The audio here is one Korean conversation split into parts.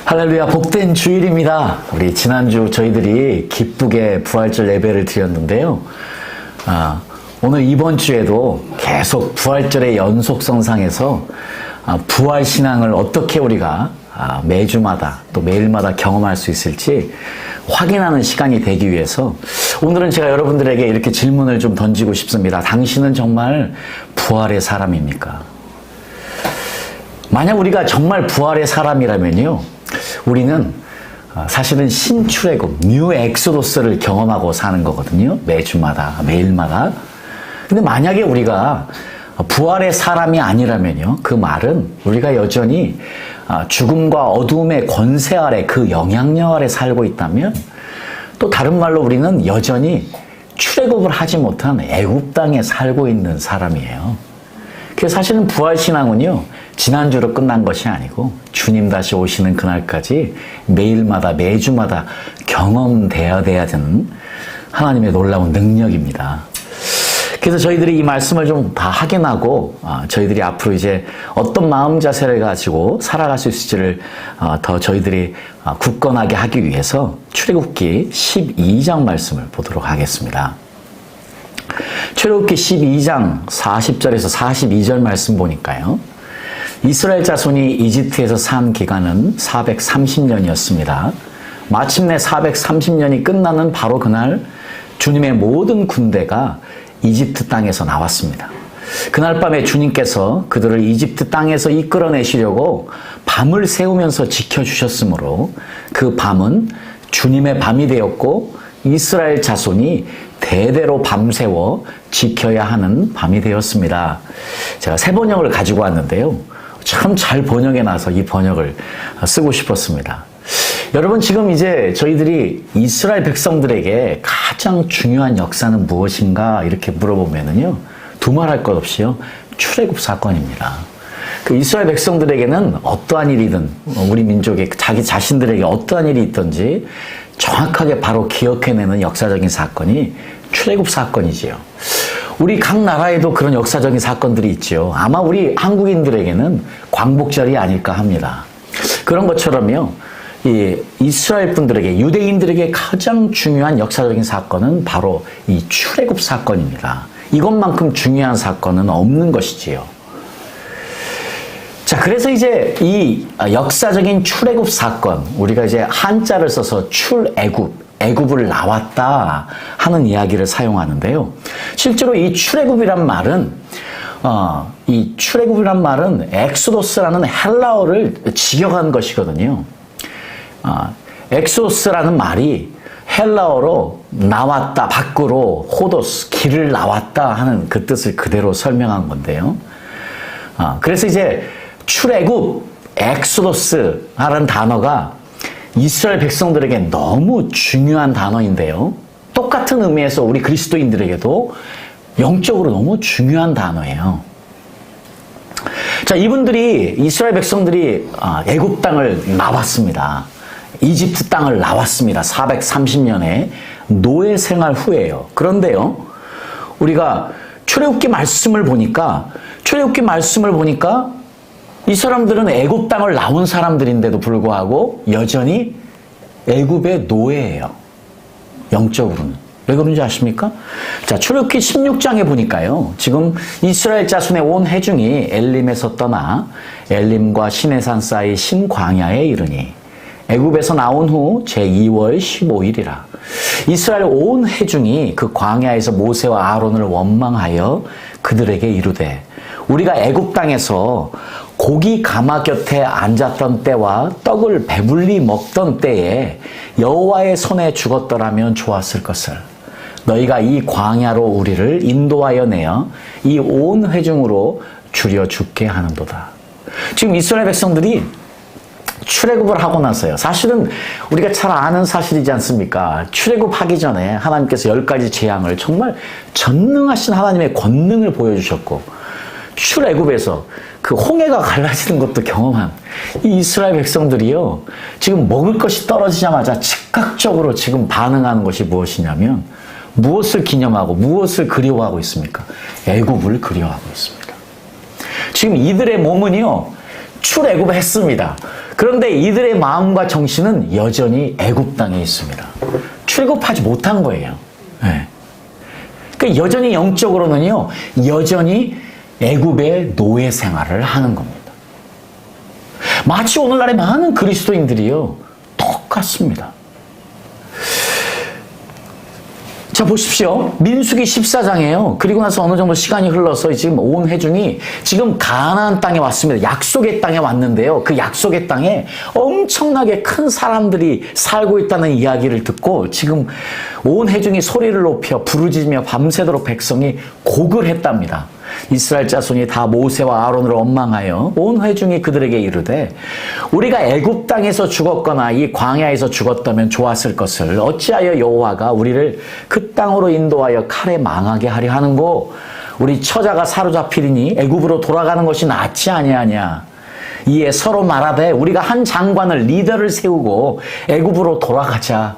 할렐루야, 복된 주일입니다. 우리 지난주 저희들이 기쁘게 부활절 예배를 드렸는데요. 오늘 이번 주에도 계속 부활절의 연속성상에서 부활신앙을 어떻게 우리가 매주마다 또 매일마다 경험할 수 있을지 확인하는 시간이 되기 위해서 오늘은 제가 여러분들에게 이렇게 질문을 좀 던지고 싶습니다. 당신은 정말 부활의 사람입니까? 만약 우리가 정말 부활의 사람이라면요, 우리는 사실은 신출애굽, 뉴 엑소도스를 경험하고 사는 거거든요. 매주마다, 매일마다. 근데 만약에 우리가 부활의 사람이 아니라면요, 그 말은 우리가 여전히 죽음과 어두움의 권세 아래, 그 영향력 아래 살고 있다면, 또 다른 말로 우리는 여전히 출애굽을 하지 못한 애굽 땅에 살고 있는 사람이에요. 그래서 사실은 부활신앙은요, 지난주로 끝난 것이 아니고 주님 다시 오시는 그날까지 매일마다 매주마다 경험되어야 되는 하나님의 놀라운 능력입니다. 그래서 저희들이 이 말씀을 좀 다 확인하고 저희들이 앞으로 이제 어떤 마음 자세를 가지고 살아갈 수 있을지를 더 저희들이 굳건하게 하기 위해서 출애굽기 12장 말씀을 보도록 하겠습니다. 출애굽기 12장 40절에서 42절 말씀 보니까요, 이스라엘 자손이 이집트에서 산 기간은 430년이었습니다. 마침내 430년이 끝나는 바로 그날 주님의 모든 군대가 이집트 땅에서 나왔습니다. 그날 밤에 주님께서 그들을 이집트 땅에서 이끌어내시려고 밤을 새우면서 지켜주셨으므로 그 밤은 주님의 밤이 되었고 이스라엘 자손이 대대로 밤새워 지켜야 하는 밤이 되었습니다. 제가 새 번역을 가지고 왔는데요, 참 잘 번역해놔서 이 번역을 쓰고 싶었습니다. 여러분, 지금 이제 저희들이 이스라엘 백성들에게 가장 중요한 역사는 무엇인가 이렇게 물어보면은요, 두말할 것 없이요, 출애굽 사건입니다. 그 이스라엘 백성들에게는 어떠한 일이든, 우리 민족의 자기 자신들에게 어떠한 일이 있든지 정확하게 바로 기억해내는 역사적인 사건이 출애굽 사건이지요. 우리 각 나라에도 그런 역사적인 사건들이 있죠. 아마 우리 한국인들에게는 광복절이 아닐까 합니다. 그런 것처럼요, 이 이스라엘 분들에게, 유대인들에게 가장 중요한 역사적인 사건은 바로 이 출애굽 사건입니다. 이것만큼 중요한 사건은 없는 것이지요. 자, 그래서 이제 이 역사적인 출애굽 사건, 우리가 이제 한자를 써서 출애굽, 애굽을 나왔다 하는 이야기를 사용하는데요. 실제로 이 출애굽이란 말은 엑소도스라는 헬라어를 직역한 것이거든요. 엑소스라는 말이 헬라어로 나왔다, 밖으로, 호도스, 길을 나왔다 하는 그 뜻을 그대로 설명한 건데요. 그래서 이제 출애굽, 엑소도스라는 단어가 이스라엘 백성들에게 너무 중요한 단어인데요, 똑같은 의미에서 우리 그리스도인들에게도 영적으로 너무 중요한 단어예요. 자, 이스라엘 백성들이 애굽 땅을 나왔습니다. 이집트 땅을 나왔습니다. 430년의 노예 생활 후에요. 그런데요, 우리가 출애굽기 말씀을 보니까 이 사람들은 애굽 땅을 나온 사람들인데도 불구하고 여전히 애굽의 노예예요. 영적으로는. 왜 그런지 아십니까? 자, 출애굽기 16장에 보니까요, 지금 이스라엘 자손의 온 회중이 엘림에서 떠나 엘림과 시내산 사이 신광야에 이르니 애굽에서 나온 후 제2월 15일이라. 이스라엘 온 회중이 그 광야에서 모세와 아론을 원망하여 그들에게 이르되, 우리가 애굽 땅에서 고기 가마 곁에 앉았던 때와 떡을 배불리 먹던 때에 여호와의 손에 죽었더라면 좋았을 것을. 너희가 이 광야로 우리를 인도하여 내어 이 온 회중으로 줄여 죽게 하는도다. 지금 이스라엘 백성들이 출애굽을 하고 나서요, 사실은 우리가 잘 아는 사실이지 않습니까? 출애굽하기 전에 하나님께서 10가지 재앙을, 정말 전능하신 하나님의 권능을 보여주셨고, 출애굽에서 그 홍해가 갈라지는 것도 경험한 이 이스라엘 백성들이요, 지금 먹을 것이 떨어지자마자 즉각적으로 지금 반응하는 것이 무엇이냐면, 무엇을 기념하고 무엇을 그리워하고 있습니까? 애굽을 그리워하고 있습니다. 지금 이들의 몸은요, 출애굽했습니다. 그런데 이들의 마음과 정신은 여전히 애굽 땅에 있습니다. 출애굽하지 못한 거예요. 네. 그러니까 여전히 영적으로는요, 여전히 애굽의 노예 생활을 하는 겁니다. 마치 오늘날의 많은 그리스도인들이요, 똑같습니다. 자, 보십시오. 민수기 14장이에요. 그리고 나서 어느 정도 시간이 흘러서 지금 온 회중이 지금 가나안 땅에 왔습니다. 약속의 땅에 왔는데요. 그 약속의 땅에 엄청나게 큰 사람들이 살고 있다는 이야기를 듣고 지금 온 회중이 소리를 높여 부르짖으며 밤새도록 백성이 곡을 했답니다. 이스라엘 자손이 다 모세와 아론을 원망하여 온 회중이 그들에게 이르되 우리가 애굽 땅에서 죽었거나 이 광야에서 죽었다면 좋았을 것을 어찌하여 여호와가 우리를 그 땅으로 인도하여 칼에 망하게 하려 하는고 우리 처자가 사로잡히리니 애굽으로 돌아가는 것이 낫지 아니하냐. 이에 서로 말하되 우리가 한 장관을 리더를 세우고 애굽으로 돌아가자.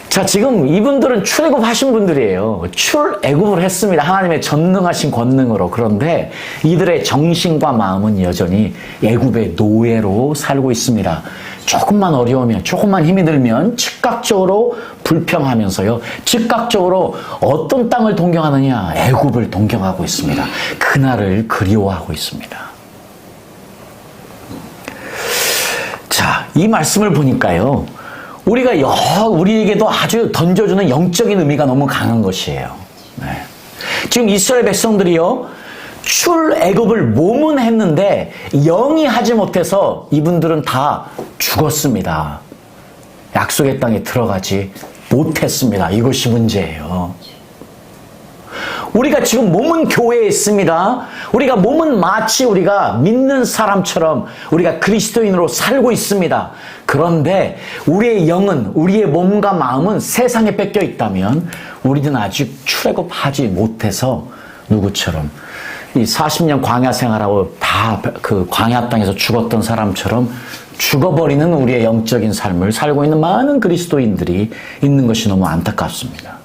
자, 지금 이분들은 출애굽하신 분들이에요. 출애굽을 했습니다. 하나님의 전능하신 권능으로. 그런데 이들의 정신과 마음은 여전히 애굽의 노예로 살고 있습니다. 조금만 어려우면, 조금만 힘이 들면 즉각적으로 불평하면서요. 즉각적으로 어떤 땅을 동경하느냐? 애굽을 동경하고 있습니다. 그날을 그리워하고 있습니다. 자, 이 말씀을 보니까요. 우리에게도 아주 던져주는 영적인 의미가 너무 강한 것이에요. 네. 지금 이스라엘 백성들이요, 출애굽을 몸은 했는데 영이 하지 못해서 이분들은 다 죽었습니다. 약속의 땅에 들어가지 못했습니다. 이것이 문제예요. 우리가 지금 몸은 교회에 있습니다. 우리가 몸은 마치 우리가 믿는 사람처럼 우리가 그리스도인으로 살고 있습니다. 그런데 우리의 영은, 우리의 몸과 마음은 세상에 뺏겨 있다면 우리는 아직 출애굽하지 못해서 누구처럼 이 40년 광야 생활하고 다 그 광야 땅에서 죽었던 사람처럼 죽어버리는 우리의 영적인 삶을 살고 있는 많은 그리스도인들이 있는 것이 너무 안타깝습니다.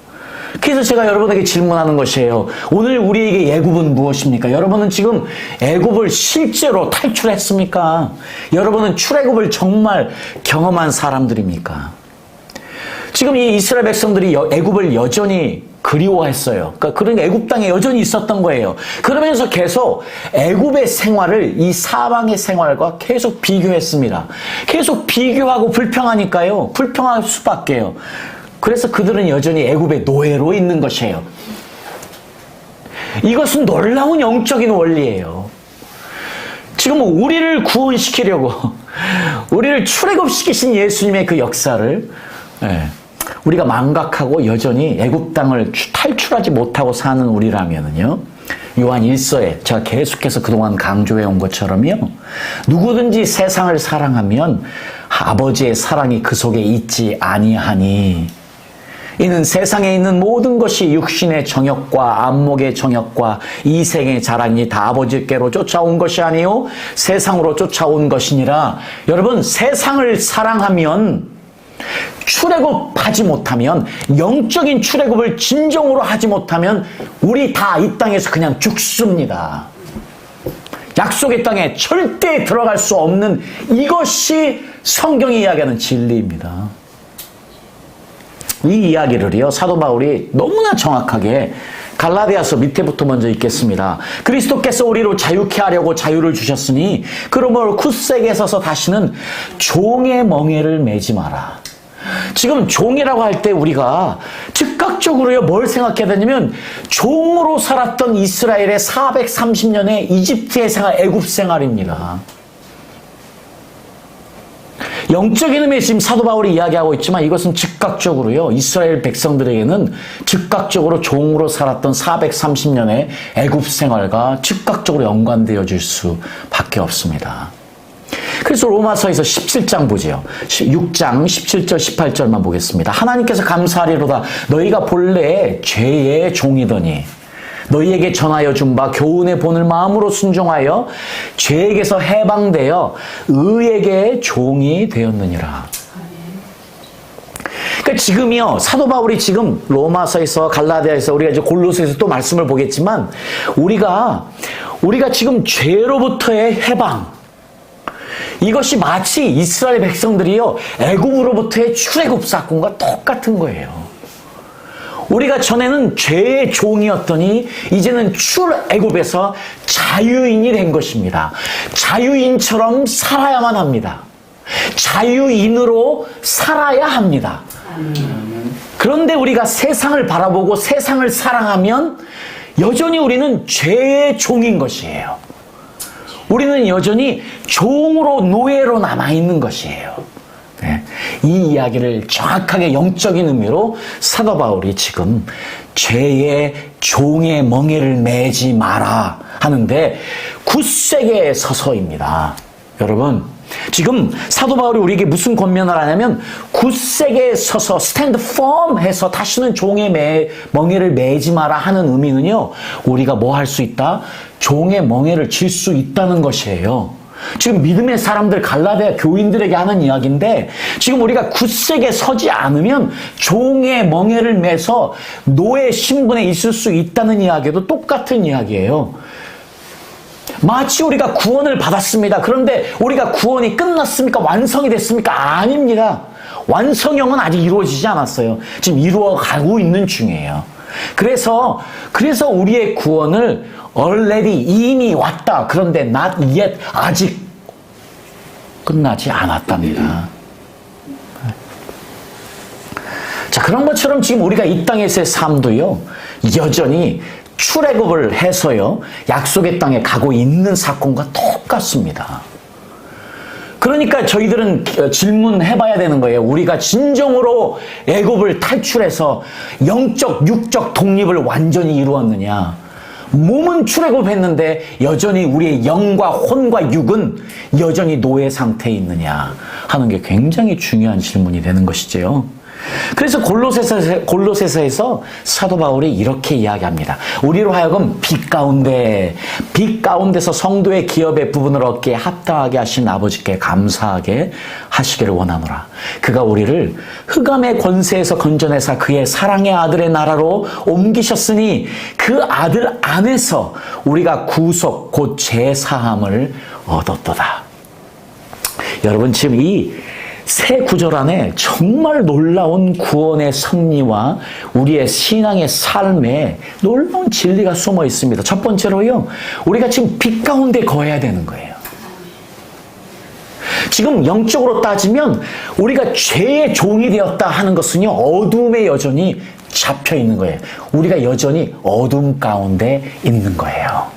그래서 제가 여러분에게 질문하는 것이에요. 오늘 우리에게 애굽은 무엇입니까? 여러분은 지금 애굽을 실제로 탈출했습니까? 여러분은 출애굽을 정말 경험한 사람들입니까? 지금 이 이스라엘 백성들이 애굽을 여전히 그리워했어요. 그러니까 애굽 땅에 여전히 있었던 거예요. 그러면서 계속 애굽의 생활을 이 사방의 생활과 계속 비교했습니다. 계속 비교하고 불평하니까요. 불평할 수밖에요. 그래서 그들은 여전히 애굽의 노예로 있는 것이에요. 이것은 놀라운 영적인 원리예요. 지금 우리를 구원시키려고 우리를 출애굽시키신 예수님의 그 역사를 우리가 망각하고 여전히 애굽 땅을 탈출하지 못하고 사는 우리라면은요. 요한 1서에 제가 계속해서 그동안 강조해온 것처럼요. 누구든지 세상을 사랑하면 아버지의 사랑이 그 속에 있지 아니하니 이는 세상에 있는 모든 것이 육신의 정욕과 안목의 정욕과 이생의 자랑이 다 아버지께로 쫓아온 것이 아니요 세상으로 쫓아온 것이니라. 여러분, 세상을 사랑하면 출애굽하지 못하면, 영적인 출애굽을 진정으로 하지 못하면 우리 다 이 땅에서 그냥 죽습니다. 약속의 땅에 절대 들어갈 수 없는 이것이 성경이 이야기하는 진리입니다. 이 이야기를요, 사도 바울이 너무나 정확하게 갈라디아서 밑에부터 먼저 읽겠습니다. 그리스도께서 우리로 자유케 하려고 자유를 주셨으니 그러므로 굳세게 서서 다시는 종의 멍에를 매지 마라. 지금 종이라고 할 때 우리가 즉각적으로요 뭘 생각해야 되냐면 종으로 살았던 이스라엘의 430년의 이집트의 생활, 애굽 생활입니다. 영적인 의미에 지금 사도 바울이 이야기하고 있지만 이것은 즉각적으로요 이스라엘 백성들에게는 즉각적으로 종으로 살았던 430년의 애굽 생활과 즉각적으로 연관되어질 수밖에 없습니다. 그래서 로마서에서 17장 보죠. 6장 17절 18절만 보겠습니다. 하나님께서 감사하리로다. 너희가 본래 죄의 종이더니 너희에게 전하여 준 바 교훈의 본을 마음으로 순종하여 죄에게서 해방되어 의에게 종이 되었느니라. 그러니까 지금이요 사도 바울이 지금 로마서에서 갈라디아에서 우리가 이제 골로새에서 또 말씀을 보겠지만 우리가 지금 죄로부터의 해방, 이것이 마치 이스라엘 백성들이요, 애굽으로부터의 출애굽 사건과 똑같은 거예요. 우리가 전에는 죄의 종이었더니 이제는 출애굽에서 자유인이 된 것입니다. 자유인처럼 살아야만 합니다. 자유인으로 살아야 합니다. 그런데 우리가 세상을 바라보고 세상을 사랑하면 여전히 우리는 죄의 종인 것이에요. 우리는 여전히 종으로, 노예로 남아있는 것이에요. 네. 이 이야기를 정확하게 영적인 의미로 사도 바울이 지금 죄의 종의 멍에를 매지 마라 하는데 굳세게 서서입니다. 여러분, 지금 사도 바울이 우리에게 무슨 권면을 하냐면 굳세게 서서 stand firm 해서 다시는 종의 멍에를 매지 마라 하는 의미는요, 우리가 뭐 할 수 있다? 종의 멍에를 질 수 있다는 것이에요. 지금 믿음의 사람들, 갈라디아 교인들에게 하는 이야기인데, 지금 우리가 굳세게 서지 않으면 종의 멍에를 매서 노예 신분에 있을 수 있다는 이야기도 똑같은 이야기예요. 마치 우리가 구원을 받았습니다. 그런데 우리가 구원이 끝났습니까? 완성이 됐습니까? 아닙니다. 완성형은 아직 이루어지지 않았어요. 지금 이루어가고 있는 중이에요. 그래서 우리의 구원을 already, 이미 왔다. 그런데 not yet, 아직 끝나지 않았답니다. 자, 그런 것처럼 지금 우리가 이 땅에서의 삶도요, 여전히 출애굽을 해서요, 약속의 땅에 가고 있는 사건과 똑같습니다. 그러니까 저희들은 질문해봐야 되는 거예요. 우리가 진정으로 애굽을 탈출해서 영적, 육적 독립을 완전히 이루었느냐? 몸은 출애굽했는데 여전히 우리의 영과 혼과 육은 여전히 노예 상태에 있느냐 하는 게 굉장히 중요한 질문이 되는 것이죠. 그래서 골로새서에서 사도 바울이 이렇게 이야기합니다. 우리로 하여금 빛 가운데서 성도의 기업의 부분을 얻기에 합당하게 하신 아버지께 감사하게 하시기를 원하노라. 그가 우리를 흑암의 권세에서 건져내사 그의 사랑의 아들의 나라로 옮기셨으니 그 아들 안에서 우리가 구속 곧 제사함을 얻었도다. 여러분, 지금 이 세 구절 안에 정말 놀라운 구원의 섭리와 우리의 신앙의 삶에 놀라운 진리가 숨어 있습니다. 첫 번째로요, 우리가 지금 빛 가운데 거해야 되는 거예요. 지금 영적으로 따지면 우리가 죄의 종이 되었다 하는 것은요, 어둠에 여전히 잡혀 있는 거예요. 우리가 여전히 어둠 가운데 있는 거예요.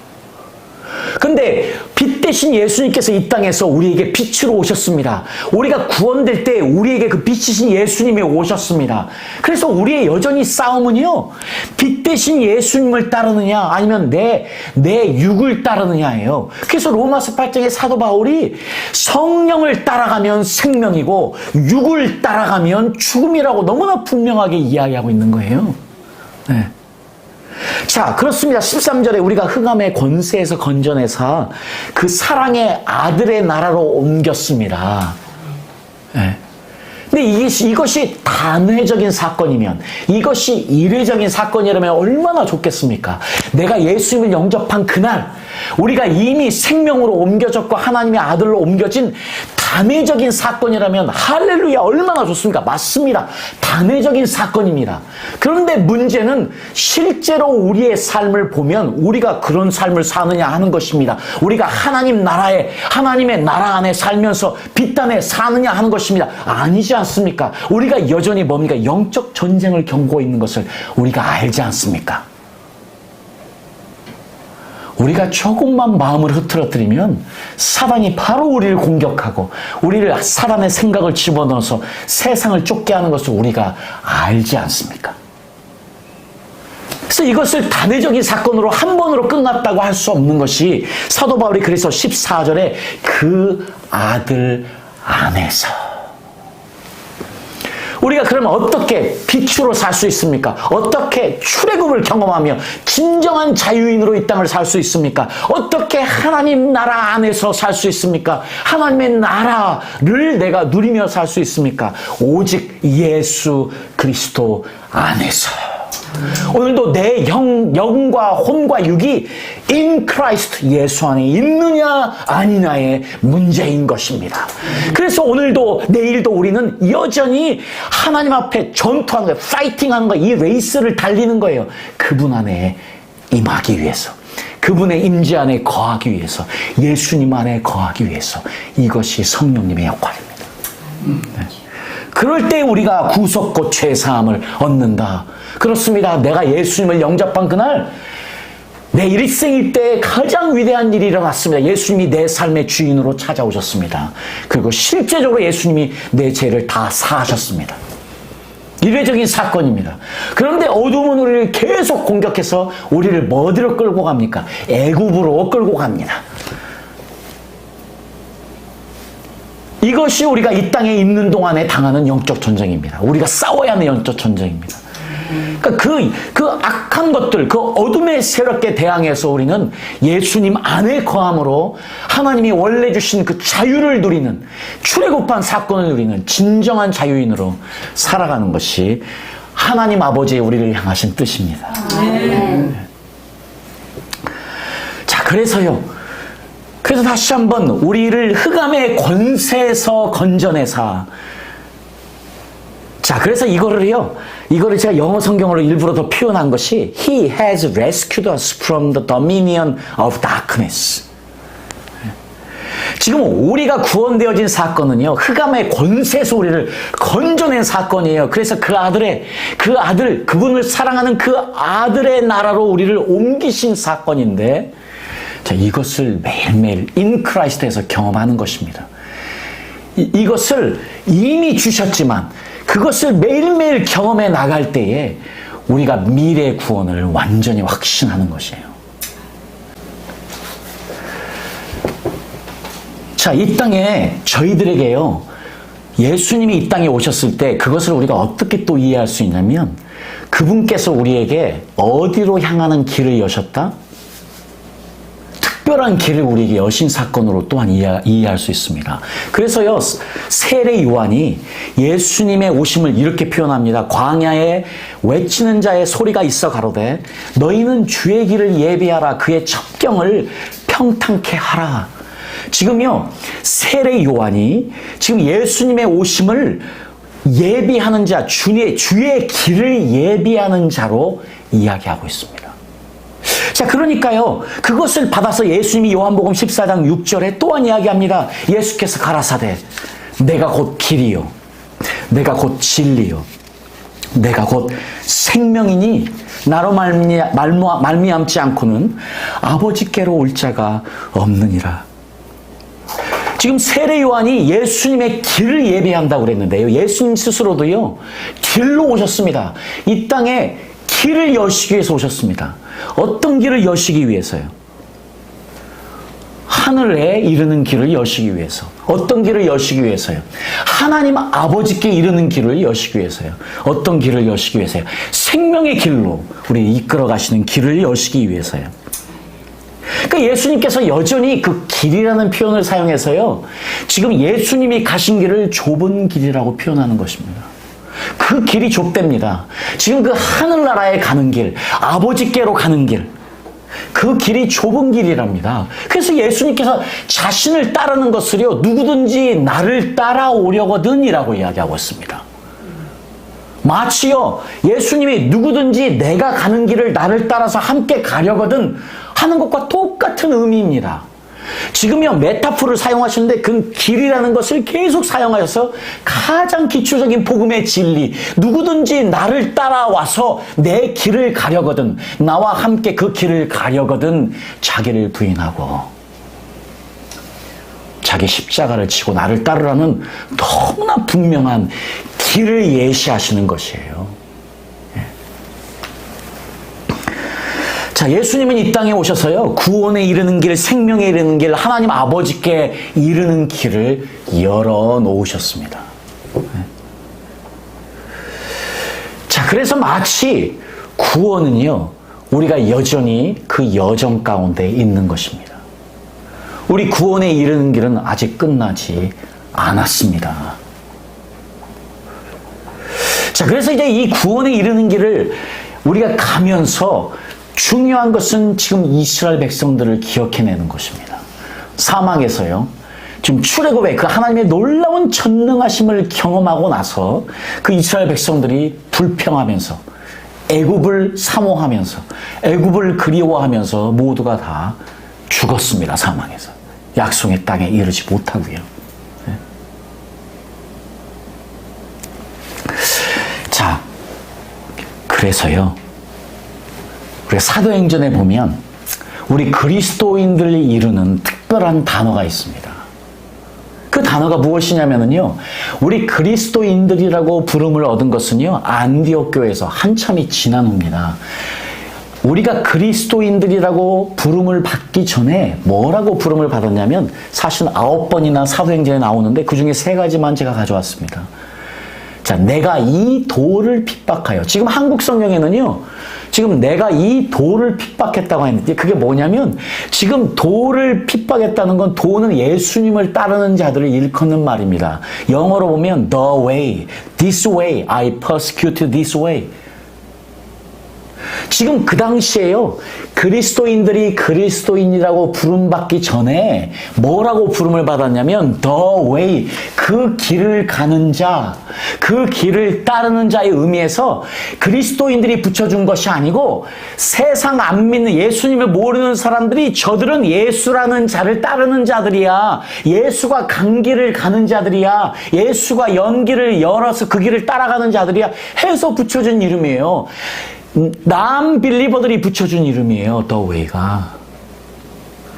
근데 빛 대신 예수님께서 이 땅에서 우리에게 빛으로 오셨습니다. 우리가 구원될 때 우리에게 그 빛이신 예수님이 오셨습니다. 그래서 우리의 여전히 싸움은요, 빛 대신 예수님을 따르느냐 아니면 내 육을 따르느냐예요. 그래서 로마서 8장에 사도 바울이 성령을 따라가면 생명이고 육을 따라가면 죽음이라고 너무나 분명하게 이야기하고 있는 거예요. 네. 자, 그렇습니다. 13절에 우리가 흑암의 권세에서 건져내사 그 사랑의 아들의 나라로 옮겼습니다. 네. 근데 이것이 단회적인 사건이면, 이것이 이례적인 사건이라면 얼마나 좋겠습니까? 내가 예수님을 영접한 그날 우리가 이미 생명으로 옮겨졌고 하나님의 아들로 옮겨진 단회적인 사건이라면 할렐루야, 얼마나 좋습니까? 맞습니다. 단회적인 사건입니다. 그런데 문제는 실제로 우리의 삶을 보면 우리가 그런 삶을 사느냐 하는 것입니다. 우리가 하나님의 나라 안에 살면서 빛 안에 사느냐 하는 것입니다. 아니지 않습니까? 우리가 여전히 뭡니까? 영적 전쟁을 경고하고 있는 것을 우리가 알지 않습니까? 우리가 조금만 마음을 흐트러뜨리면 사단이 바로 우리를 공격하고 우리를 사단의 생각을 집어넣어서 세상을 쫓게 하는 것을 우리가 알지 않습니까? 그래서 이것을 단회적인 사건으로 한 번으로 끝났다고 할 수 없는 것이 사도 바울이 그래서 14절에 그 아들 안에서, 우리가 그러면 어떻게 빛으로 살 수 있습니까? 어떻게 출애굽을 경험하며 진정한 자유인으로 이 땅을 살 수 있습니까? 어떻게 하나님 나라 안에서 살 수 있습니까? 하나님의 나라를 내가 누리며 살 수 있습니까? 오직 예수 그리스도 안에서. 오늘도 내 영과 혼과 육이 in Christ 예수 안에 있느냐 아니냐의 문제인 것입니다. 그래서 오늘도 내일도 우리는 여전히 하나님 앞에 전투하는 거예요. 파이팅하는 거예요. 이 레이스를 달리는 거예요. 그분 안에 임하기 위해서, 그분의 임재 안에 거하기 위해서, 예수님 안에 거하기 위해서. 이것이 성령님의 역할입니다. 네. 그럴 때 우리가 구속고 죄사함을 얻는다. 그렇습니다. 내가 예수님을 영접한 그날 내 일생일 때 가장 위대한 일이 일어났습니다. 예수님이 내 삶의 주인으로 찾아오셨습니다. 그리고 실제적으로 예수님이 내 죄를 다 사하셨습니다. 이례적인 사건입니다. 그런데 어둠은 우리를 계속 공격해서 우리를 어디로 끌고 갑니까? 애굽으로 끌고 갑니다. 이것이 우리가 이 땅에 있는 동안에 당하는 영적 전쟁입니다. 우리가 싸워야 하는 영적 전쟁입니다. 그러니까 그 악한 것들, 그 어둠의 세력에 대항해서 우리는 예수님 안에 거함으로 하나님이 원래 주신 그 자유를 누리는, 출애굽한 사건을 누리는 진정한 자유인으로 살아가는 것이 하나님 아버지의 우리를 향하신 뜻입니다. 자, 그래서 다시 한번 우리를 흑암의 권세에서 건져내사. 자, 그래서 이거를 제가 영어 성경으로 일부러 더 표현한 것이 He has rescued us from the dominion of darkness. 지금 우리가 구원되어진 사건은요, 흑암의 권세에서 우리를 건져낸 사건이에요. 그래서 그분을 사랑하는 그 아들의 나라로 우리를 옮기신 사건인데, 자, 이것을 매일매일 in Christ에서 경험하는 것입니다. 이것을 이미 주셨지만 그것을 매일매일 경험해 나갈 때에 우리가 미래 구원을 완전히 확신하는 것이에요. 자, 이 땅에 저희들에게요, 예수님이 이 땅에 오셨을 때 그것을 우리가 어떻게 또 이해할 수 있냐면, 그분께서 우리에게 어디로 향하는 길을 여셨다? 특별한 길을 우리에게 여신 사건으로 또한 이해할 수 있습니다. 그래서요, 세례 요한이 예수님의 오심을 이렇게 표현합니다. 광야에 외치는 자의 소리가 있어 가로되 너희는 주의 길을 예비하라, 그의 첩경을 평탄케 하라. 지금요, 세례 요한이 지금 예수님의 오심을 예비하는 자, 주의 길을 예비하는 자로 이야기하고 있습니다. 자, 그러니까요, 그것을 받아서 예수님이 요한복음 14장 6절에 또한 이야기합니다. 예수께서 가라사대 내가 곧 길이요, 내가 곧 진리요, 내가 곧 생명이니 나로 말미암지 않고는 아버지께로 올 자가 없느니라. 지금 세례 요한이 예수님의 길을 예비한다고 그랬는데요, 예수님 스스로도요, 길로 오셨습니다. 이 땅에 길을 여시기 위해서 오셨습니다. 어떤 길을 여시기 위해서요? 하늘에 이르는 길을 여시기 위해서. 어떤 길을 여시기 위해서요? 하나님 아버지께 이르는 길을 여시기 위해서요. 어떤 길을 여시기 위해서요? 생명의 길로 우리 이끌어 가시는 길을 여시기 위해서요. 그러니까 예수님께서 여전히 그 길이라는 표현을 사용해서요, 지금 예수님이 가신 길을 좁은 길이라고 표현하는 것입니다. 그 길이 좁답니다. 지금 그 하늘나라에 가는 길, 아버지께로 가는 길, 그 길이 좁은 길이랍니다. 그래서 예수님께서 자신을 따르는 것을요, 누구든지 나를 따라오려거든이라고 이야기하고 있습니다. 마치요, 예수님이 누구든지 내가 가는 길을 나를 따라서 함께 가려거든 하는 것과 똑같은 의미입니다. 지금요, 메타포를 사용하시는데 그 길이라는 것을 계속 사용하셔서 가장 기초적인 복음의 진리, 누구든지 나를 따라와서 내 길을 가려거든, 나와 함께 그 길을 가려거든 자기를 부인하고 자기 십자가를 지고 나를 따르라는 너무나 분명한 길을 예시하시는 것이에요. 자, 예수님은 이 땅에 오셔서요, 구원에 이르는 길, 생명에 이르는 길, 하나님 아버지께 이르는 길을 열어놓으셨습니다. 자, 그래서 마치 구원은요, 우리가 여전히 그 여정 가운데 있는 것입니다. 우리 구원에 이르는 길은 아직 끝나지 않았습니다. 자, 그래서 이제 이 구원에 이르는 길을 우리가 가면서 중요한 것은 지금 이스라엘 백성들을 기억해내는 것입니다. 사막에서요. 지금 출애굽의 그 하나님의 놀라운 전능하심을 경험하고 나서 그 이스라엘 백성들이 불평하면서 애굽을 사모하면서 애굽을 그리워하면서 모두가 다 죽었습니다. 사막에서. 약속의 땅에 이르지 못하고요. 자, 그래서요. 우리 사도행전에 보면 우리 그리스도인들이 이루는 특별한 단어가 있습니다. 그 단어가 무엇이냐면요. 우리 그리스도인들이라고 부름을 얻은 것은요. 안디옥 교회에서 한참이 지난 후입니다. 우리가 그리스도인들이라고 부름을 받기 전에 뭐라고 부름을 받았냐면 사실 9번이나 사도행전에 나오는데 그중에 3가지만 제가 가져왔습니다. 자, 내가 이 돌을 핍박하여. 지금 한국 성경에는요. 지금 내가 이 돌을 핍박했다고 했는데 그게 뭐냐면 지금 돌을 핍박했다는 건 도는 예수님을 따르는 자들을 일컫는 말입니다. 영어로 보면 the way, this way, I persecuted this way. 지금 그 당시에요. 그리스도인들이 그리스도인이라고 부름받기 전에 뭐라고 부름을 받았냐면 the way, 그 길을 가는 자, 그 길을 따르는 자의 의미에서 그리스도인들이 붙여준 것이 아니고 세상 안 믿는 예수님을 모르는 사람들이 저들은 예수라는 자를 따르는 자들이야. 예수가 간 길을 가는 자들이야. 예수가 연 길을 열어서 그 길을 따라가는 자들이야. 해서 붙여준 이름이에요. 남빌리버들이 붙여준 이름이에요. The Way가.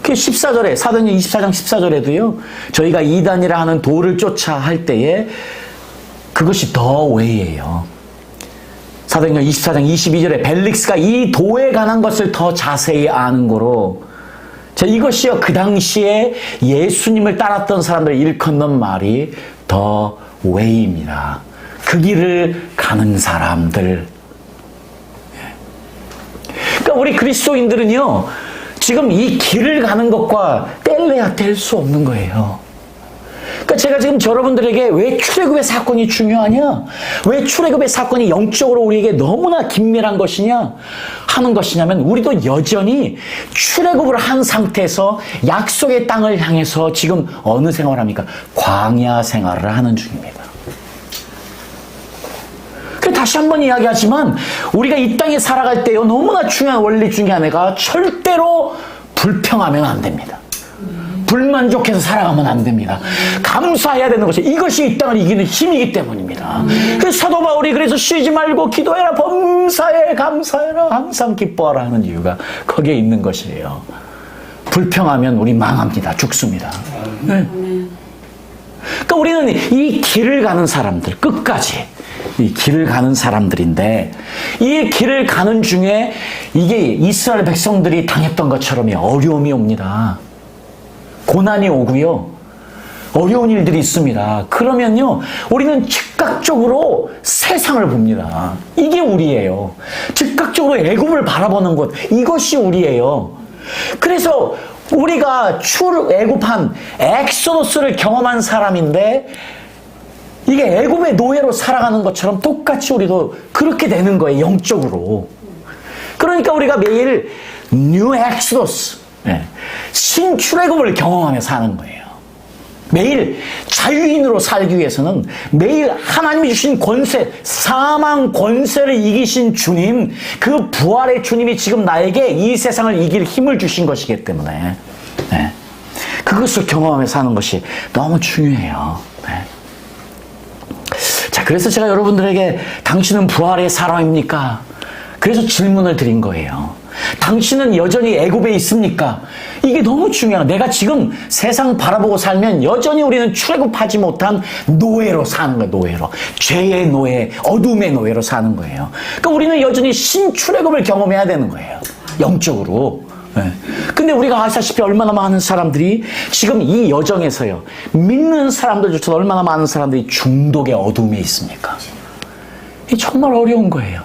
그 14절에 사도행전 24장 14절에도요. 저희가 이단이라 하는 도를 쫓아 할 때에 그것이 The Way예요. 사도행전 24장 22절에 벨릭스가 이 도에 관한 것을 더 자세히 아는 거로 자, 이것이요. 그 당시에 예수님을 따랐던 사람들을 일컫는 말이 The Way입니다. 그 길을 가는 사람들. 그러니까 우리 그리스도인들은요, 지금 이 길을 가는 것과 뗄래야 뗄 수 없는 거예요. 그러니까 제가 지금 여러분들에게 왜 출애굽의 사건이 중요하냐? 왜 출애굽의 사건이 영적으로 우리에게 너무나 긴밀한 것이냐? 하는 것이냐면 우리도 여전히 출애굽을 한 상태에서 약속의 땅을 향해서 지금 어느 생활을 합니까? 광야 생활을 하는 중입니다. 다시 한번 이야기하지만 우리가 이 땅에 살아갈 때요 너무나 중요한 원리 중에 하나가 절대로 불평하면 안 됩니다. 불만족해서 살아가면 안 됩니다. 감사해야 되는 것이 이것이 이 땅을 이기는 힘이기 때문입니다. 그래서 사도 바울이 그래서 쉬지 말고 기도해라, 범사에 감사해라, 항상 기뻐하라 하는 이유가 거기에 있는 것이에요. 불평하면 우리 망합니다. 죽습니다. 네. 그러니까 우리는 이 길을 가는 사람들 끝까지 이 길을 가는 사람들인데 이 길을 가는 중에 이게 이스라엘 백성들이 당했던 것처럼 어려움이 옵니다. 고난이 오고요. 어려운 일들이 있습니다. 그러면요 우리는 즉각적으로 세상을 봅니다. 이게 우리예요. 즉각적으로 애굽을 바라보는 것, 이것이 우리예요. 그래서 우리가 출애굽한 엑소더스를 경험한 사람인데 이게 애굽의 노예로 살아가는 것처럼 똑같이 우리도 그렇게 되는 거예요. 영적으로. 그러니까 우리가 매일 뉴 엑소더스, 신출애굽을 경험하며 사는 거예요. 매일 자유인으로 살기 위해서는 매일 하나님이 주신 권세, 사망 권세를 이기신 주님, 그 부활의 주님이 지금 나에게 이 세상을 이길 힘을 주신 것이기 때문에 그것을 경험하며 사는 것이 너무 중요해요. 자, 그래서 제가 여러분들에게 당신은 부활의 사람입니까? 그래서 질문을 드린 거예요. 당신은 여전히 애굽에 있습니까? 이게 너무 중요해요. 내가 지금 세상 바라보고 살면 여전히 우리는 출애굽하지 못한 노예로 사는 거예요. 노예로. 죄의 노예, 어둠의 노예로 사는 거예요. 그러니까 우리는 여전히 신출애굽을 경험해야 되는 거예요. 영적으로. 근데 우리가 아시다시피 얼마나 많은 사람들이 지금 이 여정에서요. 믿는 사람들조차도 얼마나 많은 사람들이 중독의 어둠에 있습니까? 이게 정말 어려운 거예요.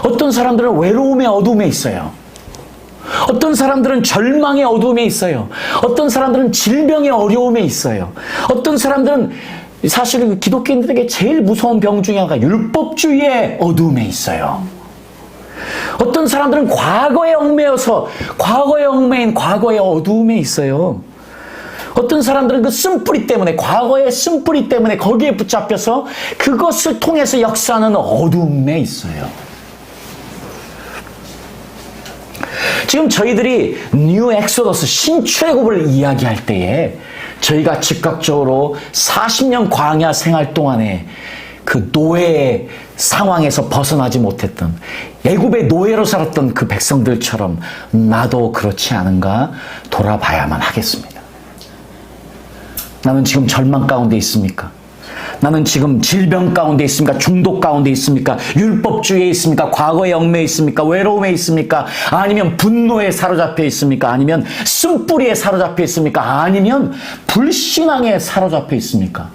어떤 사람들은 외로움의 어둠에 있어요. 어떤 사람들은 절망의 어둠에 있어요. 어떤 사람들은 질병의 어려움에 있어요. 어떤 사람들은 사실 기독교인들에게 제일 무서운 병 중에 하나가 율법주의의 어둠에 있어요. 어떤 사람들은 과거에 얽매여서 과거에 얽매인 과거의 어두움에 있어요. 어떤 사람들은 그 쓴뿌리 때문에, 과거의 쓴뿌리 때문에 거기에 붙잡혀서 그것을 통해서 역사하는 어두움에 있어요. 지금 저희들이 뉴 엑소더스 신출애굽을 이야기할 때에 저희가 즉각적으로 40년 광야 생활 동안에 그 노예의 상황에서 벗어나지 못했던, 애굽의 노예로 살았던 그 백성들처럼 나도 그렇지 않은가 돌아봐야만 하겠습니다. 나는 지금 절망 가운데 있습니까? 나는 지금 질병 가운데 있습니까? 중독 가운데 있습니까? 율법주의에 있습니까? 과거의 얽매에 있습니까? 외로움에 있습니까? 아니면 분노에 사로잡혀 있습니까? 아니면 쓴뿌리에 사로잡혀 있습니까? 아니면 불신앙에 사로잡혀 있습니까?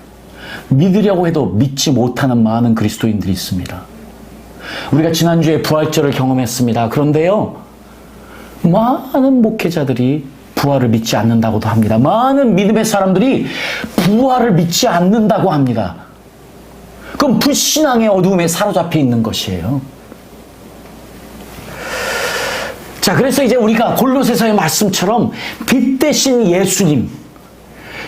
믿으려고 해도 믿지 못하는 많은 그리스도인들이 있습니다. 우리가 지난주에 부활절을 경험했습니다. 그런데요, 많은 목회자들이 부활을 믿지 않는다고도 합니다. 많은 믿음의 사람들이 부활을 믿지 않는다고 합니다. 그럼 불신앙의 어두움에 사로잡혀 있는 것이에요. 자, 그래서 이제 우리가 골로새서의 말씀처럼 빛 대신 예수님,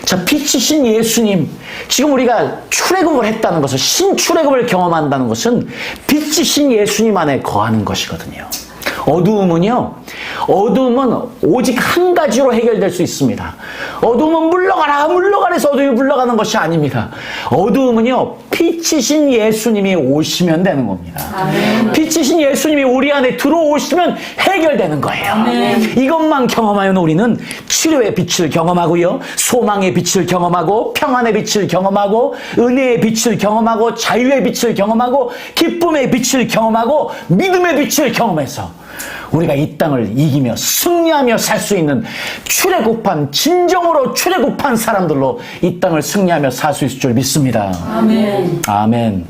자, 빛이신 예수님, 지금 우리가 출애굽을 했다는 것은, 신출애굽을 경험한다는 것은 빛이신 예수님 안에 거하는 것이거든요. 어두움은 오직 한 가지로 해결될 수 있습니다. 어두움은 물러가라, 물러가라 해서 어두움이 물러가는 것이 아닙니다. 어두움은요, 빛이신 예수님이 오시면 되는 겁니다. 아멘. 빛이신 예수님이 우리 안에 들어오시면 해결되는 거예요. 아멘. 이것만 경험하면 우리는 치료의 빛을 경험하고요, 소망의 빛을 경험하고, 평안의 빛을 경험하고, 은혜의 빛을 경험하고, 자유의 빛을 경험하고, 기쁨의 빛을 경험하고, 믿음의 빛을 경험해서 우리가 이 땅을 이기며 승리하며 살 수 있는 출애굽한, 진정으로 출애굽한 사람들로 이 땅을 승리하며 살 수 있을 줄 믿습니다. 아멘. 아멘.